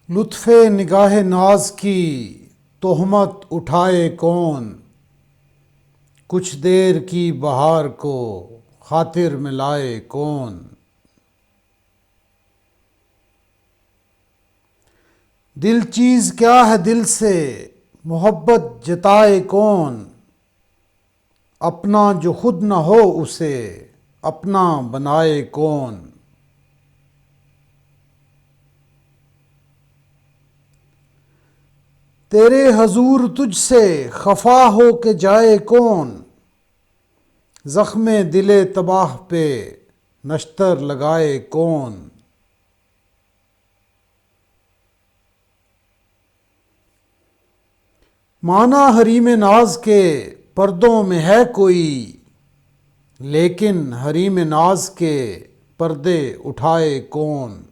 لطف نگاہ ناز کی تہمت اٹھائے کون، کچھ دیر کی بہار کو خاطر میں لائے کون۔ دل چیز کیا ہے دل سے محبت جتائے کون، اپنا جو خود نہ ہو اسے اپنا بنائے کون۔ تیرے حضور تجھ سے خفا ہو کے جائے کون، زخم دل تباہ پہ نشتر لگائے کون۔ مانا حریم ناز کے پردوں میں ہے کوئی، لیکن حریم ناز کے پردے اٹھائے کون۔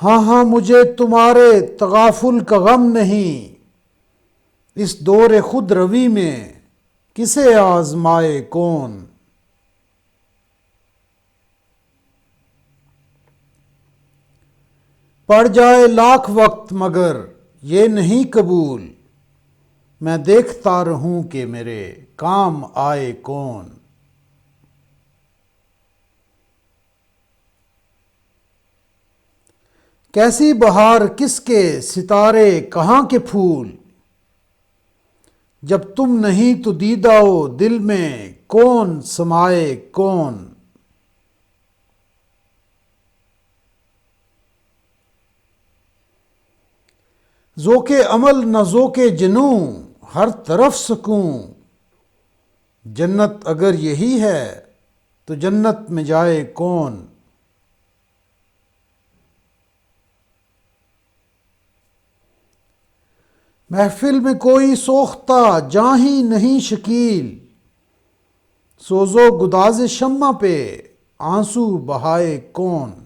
ہاں ہاں مجھے تمہارے تغافل کا غم نہیں، اس دور خود روی میں کسے آزمائے کون۔ پڑ جائے لاکھ وقت مگر یہ نہیں قبول، میں دیکھتا رہوں کہ میرے کام آئے کون۔ کیسی بہار کس کے ستارے کہاں کے پھول، جب تم نہیں تو دیدہ و دل میں کون سمائے کون۔ ذوق عمل نہ ذوق جنوں ہر طرف سکون، جنت اگر یہی ہے تو جنت میں جائے کون۔ محفل میں کوئی سوختہ جاں ہی نہیں شکیل، سوز و گداز شمع پہ آنسو بہائے کون۔